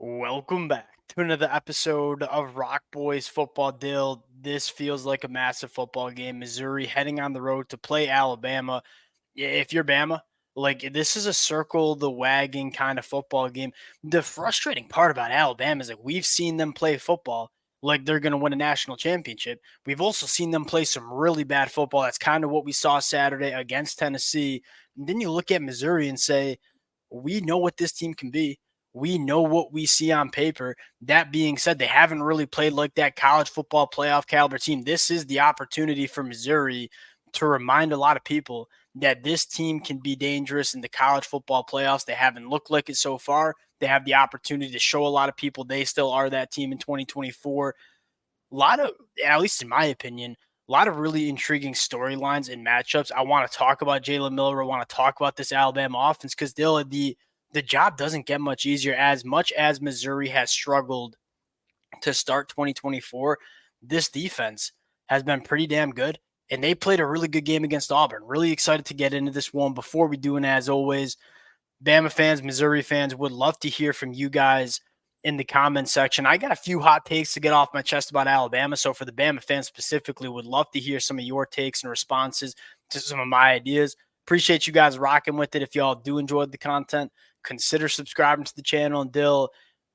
Welcome back to another episode of Rock Boys Football Deal. This feels like a massive football game. Missouri heading on the road to play Alabama. If you're Bama, like this is a circle the wagon kind of football game. The frustrating part about Alabama is like we've seen them play football like they're going to win a national championship. We've also seen them play some really bad football. That's kind of what we saw Saturday against Tennessee. And then you look at Missouri and say, we know what this team can be. We know what we see on paper. That being said, they haven't really played like that college football playoff caliber team. This is the opportunity for Missouri to remind a lot of people that this team can be dangerous in the college football playoffs. They haven't looked like it so far. They have the opportunity to show a lot of people they still are that team in 2024. A lot of, at least in my opinion, a lot of really intriguing storylines and matchups. I want to talk about Jalen Milroe. I want to talk about this Alabama offense because the job doesn't get much easier. As much as Missouri has struggled to start 2024, this defense has been pretty damn good. And they played a really good game against Auburn. Really excited to get into this one. Before we do, and as always, Bama fans, Missouri fans, would love to hear from you guys in the comment section. I got a few hot takes to get off my chest about Alabama. So for the Bama fans specifically, would love to hear some of your takes and responses to some of my ideas. Appreciate you guys rocking with it. If y'all do enjoy the content, consider subscribing to the channel. And Dill,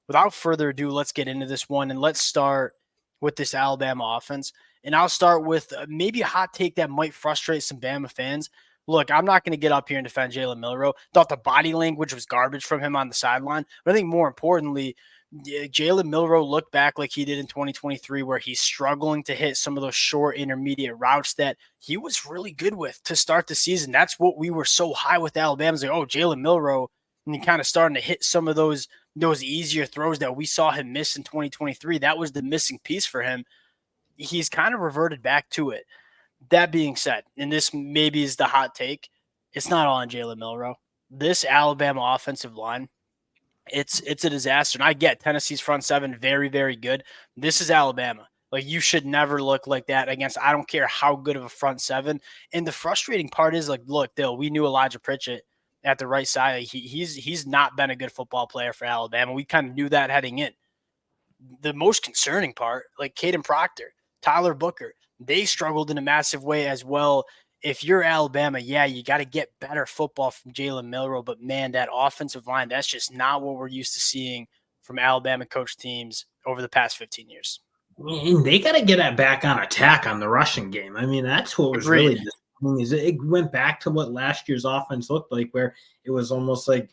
without further ado, let's get into this one. And let's start with this Alabama offense. And I'll start with maybe a hot take that might frustrate some Bama fans. Look, I'm not going to get up here and defend Jalen Milroe. Thought the body language was garbage from him on the sideline. But I think more importantly, Jalen Milroe looked back like he did in 2023, where he's struggling to hit some of those short intermediate routes that he was really good with to start the season. That's what we were so high with Alabama. Like, oh, Jalen Milroe, and he kind of starting to hit some of those easier throws that we saw him miss in 2023. That was the missing piece for him. He's kind of reverted back to it. That being said, and this maybe is the hot take, it's not all on Jalen Milroe. This Alabama offensive line, it's a disaster. And I get Tennessee's front seven very, very good. This is Alabama. Like, you should never look like that against, I don't care how good of a front seven. And the frustrating part is, like, look, Dill, we knew Elijah Pritchett at the right side. Like, he's not been a good football player for Alabama. We kind of knew that heading in. The most concerning part, like Caden Proctor, Tyler Booker, they struggled in a massive way as well. If you're Alabama, yeah, you got to get better football from Jalen Milroe. But, man, that offensive line, that's just not what we're used to seeing from Alabama coach teams over the past 15 years. And they got to get it back on attack on the rushing game. I mean, that's what was really disappointing. Is it went back to what last year's offense looked like, where it was almost like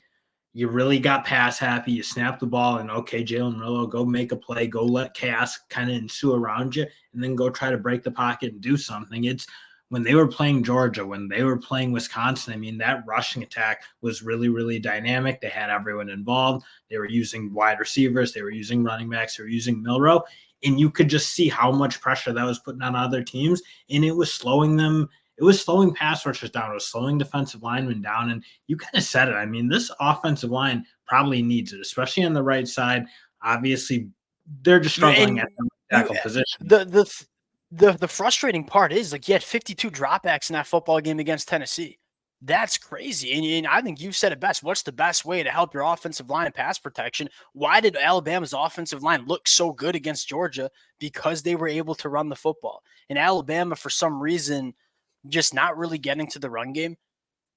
you really got pass happy, you snap the ball, and okay, Jalen Milroe, go make a play, go let chaos kind of ensue around you, and then go try to break the pocket and do something. It's when they were playing Georgia, when they were playing Wisconsin, I mean, that rushing attack was really, really dynamic. They had everyone involved. They were using wide receivers. They were using running backs. They were using Milroe. And you could just see how much pressure that was putting on other teams. And it was slowing them. It was slowing pass rushers down. It was slowing defensive linemen down. And you kind of said it. I mean, this offensive line probably needs it, especially on the right side. Obviously, they're just struggling at the tackle position. The frustrating part is, like, you had 52 dropbacks in that football game against Tennessee. That's crazy. And I think you said it best. What's the best way to help your offensive line and pass protection? Why did Alabama's offensive line look so good against Georgia? Because they were able to run the football. And Alabama, for some reason, just not really getting to the run game.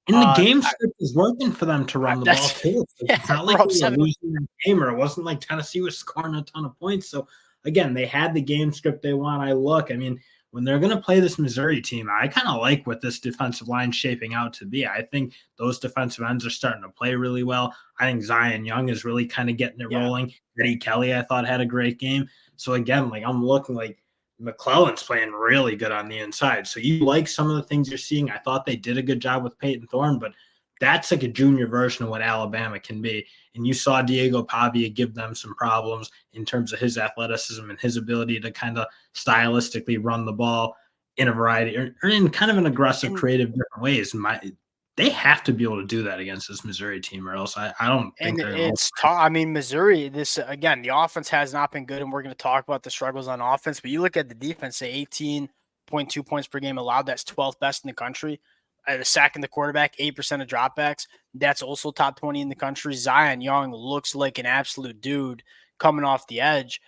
And the game script is working for them to run the ball, too. It's not like they were losing the game, or it wasn't like Tennessee was scoring a ton of points. So, again, they had the game script they want. I mean, when they're going to play this Missouri team, I kind of like what this defensive line is shaping out to be. I think those defensive ends are starting to play really well. I think Zion Young is really kind of getting it rolling. Eddie Kelly, I thought, had a great game. So, again, like, I'm looking like McClellan's playing really good on the inside. So you like some of the things you're seeing. I thought they did a good job with Peyton Thorne, but that's like a junior version of what Alabama can be. And you saw Diego Pavia give them some problems in terms of his athleticism and his ability to kind of stylistically run the ball in a variety or in kind of an aggressive, creative different ways. They have to be able to do that against this Missouri team, or else I don't think they're. It's tough. I mean, Missouri, this again, the offense has not been good, and we're going to talk about the struggles on offense. But you look at the defense, say 18.2 points per game allowed. That's 12th best in the country. sacking the quarterback, 8% of dropbacks. That's also top 20 in the country. Zion Young looks like an absolute dude coming off the edge.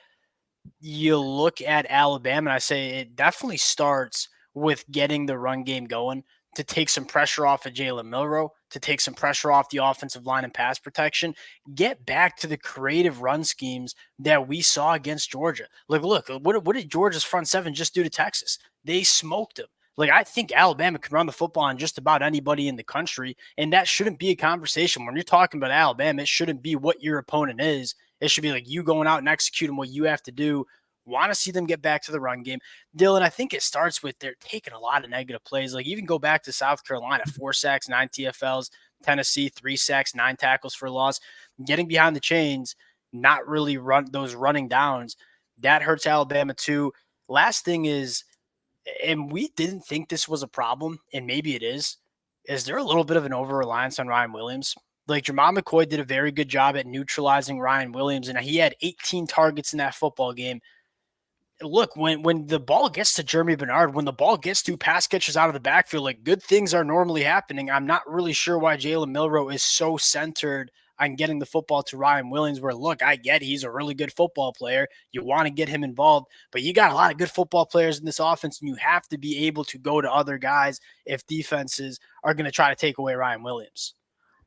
You look at Alabama, and I say it definitely starts with getting the run game going to take some pressure off of Jalen Milroe, to take some pressure off the offensive line and pass protection, get back to the creative run schemes that we saw against Georgia. Like, look, what did Georgia's front seven just do to Texas? They smoked them. Like, I think Alabama can run the football on just about anybody in the country, and that shouldn't be a conversation. When you're talking about Alabama, it shouldn't be what your opponent is. It should be like you going out and executing what you have to do. Want to see them get back to the run game. Dylan, I think it starts with they're taking a lot of negative plays. Like, even go back to South Carolina, 4 sacks, 9 TFLs, Tennessee, 3 sacks, 9 tackles for loss. Getting behind the chains, not really run those running downs. That hurts Alabama too. Last thing is, and we didn't think this was a problem, and maybe it is there a little bit of an over-reliance on Ryan Williams? Like, Jermon McCoy did a very good job at neutralizing Ryan Williams, and he had 18 targets in that football game. Look, when the ball gets to Jeremy Bernard, when the ball gets to pass catchers out of the backfield, like, good things are normally happening. I'm not really sure why Jalen Milroe is so centered on getting the football to Ryan Williams, where, look, I get he's a really good football player. You want to get him involved, but you got a lot of good football players in this offense, and you have to be able to go to other guys if defenses are going to try to take away Ryan Williams.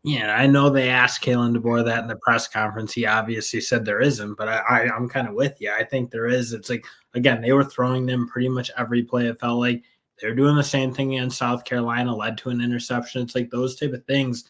Yeah, I know they asked Kalen DeBoer that in the press conference. He obviously said there isn't, but I'm kind of with you. I think there is. It's like, again, they were throwing them pretty much every play. It felt like they're doing the same thing in South Carolina, led to an interception. It's like those type of things.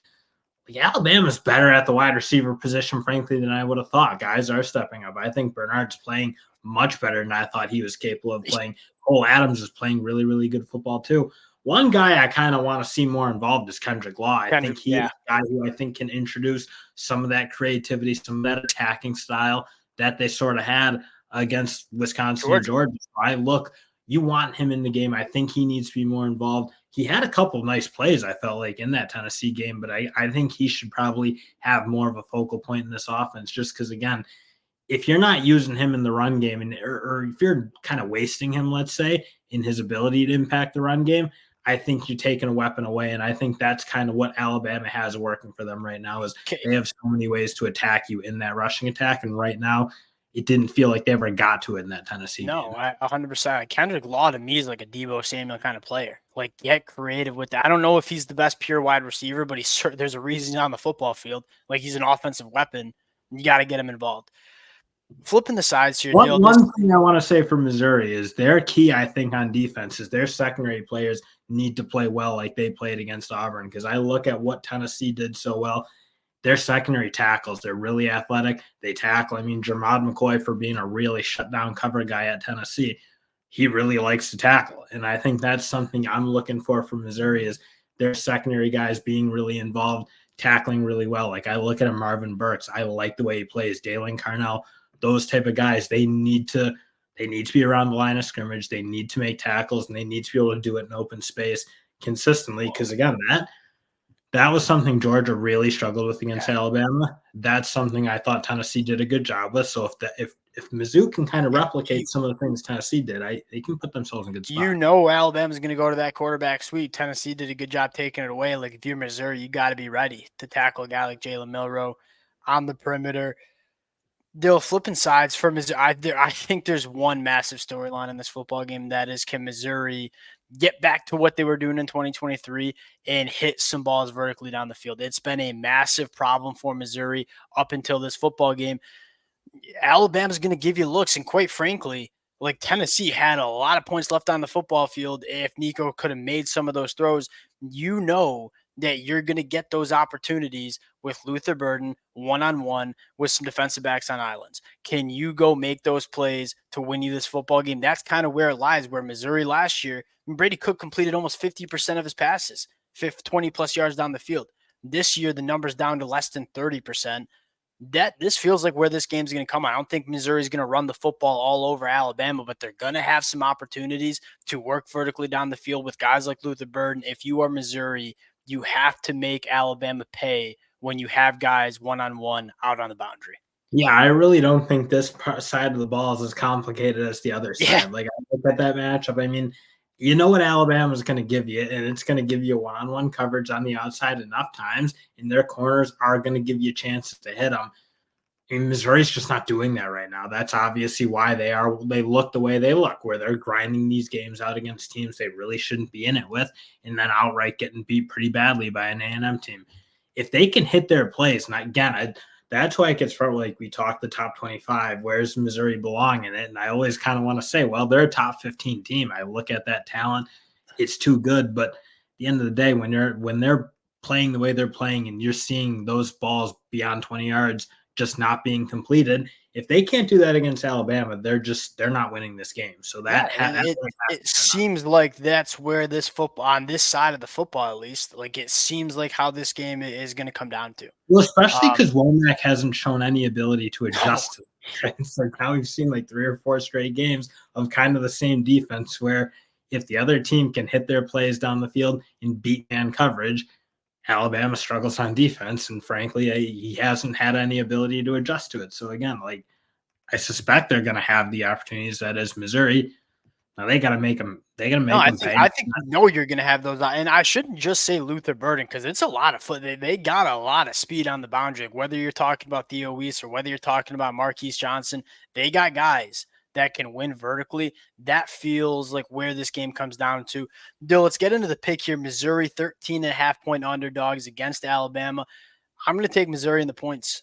Like, Alabama's better at the wide receiver position, frankly, than I would have thought. Guys are stepping up. I think Bernard's playing much better than I thought he was capable of playing. Cole Adams is playing really, really good football too. One guy I kind of want to see more involved is Kendrick Law. I think he is a guy who I think can introduce some of that creativity, some of that attacking style that they sort of had against Wisconsin and Georgia. So you want him in the game. I think he needs to be more involved. He had a couple nice plays, I felt like, in that Tennessee game, but I think he should probably have more of a focal point in this offense just because, again, if you're not using him in the run game or if you're kind of wasting him, let's say, in his ability to impact the run game, I think you're taking a weapon away. And I think that's kind of what Alabama has working for them right now is they have so many ways to attack you in that rushing attack. And right now, it didn't feel like they ever got to it in that Tennessee game. No, 100%. Kendrick Law to me is like a Deebo Samuel kind of player. Like, get creative with that. I don't know if he's the best pure wide receiver, but there's a reason he's on the football field. Like, he's an offensive weapon. You got to get him involved. Flipping the sides here. One thing I want to say for Missouri is their key, I think, on defense is their secondary players need to play well like they played against Auburn. Because I look at what Tennessee did so well. Their secondary tackles, they're really athletic. They tackle. I mean, Jermon McCoy, for being a really shutdown cover guy at Tennessee, he really likes to tackle. And I think that's something I'm looking for from Missouri is their secondary guys being really involved, tackling really well. Like, I look at Marvin Burks. I like the way he plays. Dalen Carnell. Those type of guys, they need to be around the line of scrimmage. They need to make tackles, and they need to be able to do it in open space consistently. Because, again, that was something Georgia really struggled with against Alabama. That's something I thought Tennessee did a good job with. So if Mizzou can kind of replicate some of the things Tennessee did, they can put themselves in a good spot. You know Alabama's going to go to that quarterback sweep. Tennessee did a good job taking it away. Like, if you're Missouri, you got to be ready to tackle a guy like Jalen Milroe on the perimeter. They'll flipping sides for Missouri. I think there's one massive storyline in this football game. That is, can Missouri get back to what they were doing in 2023 and hit some balls vertically down the field? It's been a massive problem for Missouri up until this football game. Alabama's going to give you looks, and quite frankly, like, Tennessee had a lot of points left on the football field. If Nico could have made some of those throws, you know that you're going to get those opportunities with Luther Burden one-on-one with some defensive backs on islands. Can you go make those plays to win you this football game? That's kind of where it lies, where Missouri last year, Brady Cook completed almost 50% of his passes, 20-plus yards down the field. This year, the number's down to less than 30%. This feels like where this game's going to come. I don't think Missouri's going to run the football all over Alabama, but they're going to have some opportunities to work vertically down the field with guys like Luther Burden. If you are Missouri, you have to make Alabama pay when you have guys one-on-one out on the boundary. Yeah, I really don't think this side of the ball is as complicated as the other side. Like, I look at that matchup. I mean, You know what Alabama's going to give you, and it's going to give you one-on-one coverage on the outside enough times, and their corners are going to give you chances to hit them. And Missouri's just not doing that right now. That's obviously why they look the way they look, where they're grinding these games out against teams they really shouldn't be in it with, and then outright getting beat pretty badly by an A&M team. If they can hit their plays, and again, that's why it gets from, like, we talk the top 25. Where's Missouri belong in it? And I always kind of want to say, well, they're a top 15 team. I look at that talent, it's too good. But at the end of the day, when they're playing the way they're playing, and you're seeing those balls beyond 20 yards just not being completed, if they can't do that against Alabama, they're not winning this game. So Yeah, it seems like that's where this football, on this side of the football at least, like it seems like how this game is going to come down to. Well, especially because Womack hasn't shown any ability to No. adjust to it. It's like now we've seen like 3 or 4 straight games of kind of the same defense, where if the other team can hit their plays down the field and beat man coverage, Alabama struggles on defense. And frankly, he hasn't had any ability to adjust to it. So again, like, I suspect they're going to have the opportunities that is Missouri. Now they got to make them. They got to No, make them pay. I think you're going to have those, and I shouldn't just say Luther Burden, because it's a lot of foot. They got a lot of speed on the boundary. Like, whether you're talking about Theo Weiss or whether you're talking about Marquise Johnson, they got guys that can win vertically. That feels like where this game comes down to. Dill, let's get into the pick here. Missouri 13.5-point underdogs against Alabama. I'm going to take Missouri in the points.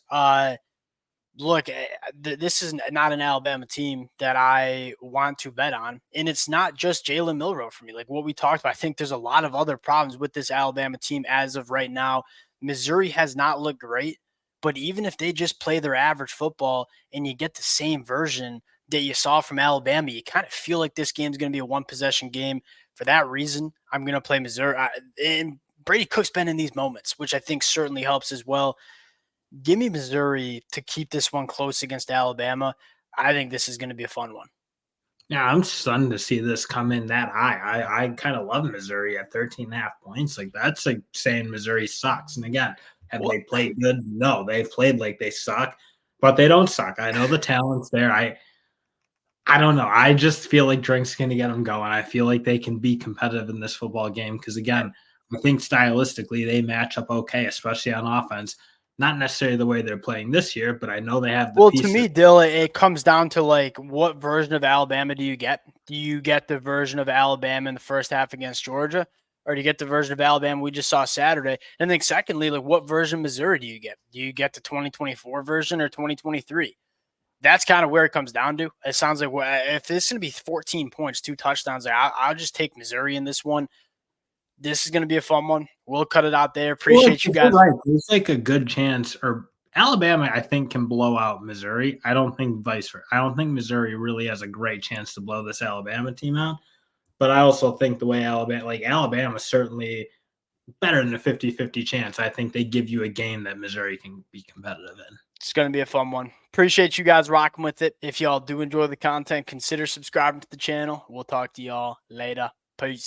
Look, this is not an Alabama team that I want to bet on. And it's not just Jalen Milroe for me. Like what we talked about, I think there's a lot of other problems with this Alabama team as of right now. Missouri has not looked great, but even if they just play their average football and you get the same version that you saw from Alabama, you kind of feel like this game is going to be a one-possession game. For that reason, I'm going to play Missouri. And Brady Cook's been in these moments, which I think certainly helps as well. Give me Missouri to keep this one close against Alabama. I think this is going to be a fun one. Yeah, I'm stunned to see this come in that high. I kind of love Missouri at 13.5 points. Like, that's like saying Missouri sucks. And again, have they played good? No, they've played like they suck, but they don't suck. I know the talent's there. I don't know. I just feel like Drink's going to get them going. I feel like they can be competitive in this football game because, again, I think stylistically they match up okay, especially on offense. Not necessarily the way they're playing this year, but I know they have the pieces. To me, Dill, it comes down to, like, what version of Alabama do you get? Do you get the version of Alabama in the first half against Georgia? Or do you get the version of Alabama we just saw Saturday? And then secondly, like, what version of Missouri do you get? Do you get the 2024 version or 2023? That's kind of where it comes down to. It sounds like, if this is going to be 14 points, 2 touchdowns, like, I'll just take Missouri in this one. This is going to be a fun one. We'll cut it out there. Appreciate you guys. Right. There's like a good chance, or Alabama, I think, can blow out Missouri. I don't think vice versa. I don't think Missouri really has a great chance to blow this Alabama team out. But I also think the way Alabama certainly better than a 50-50 chance. I think they give you a game that Missouri can be competitive in. It's going to be a fun one. Appreciate you guys rocking with it. If y'all do enjoy the content, consider subscribing to the channel. We'll talk to y'all later. Peace.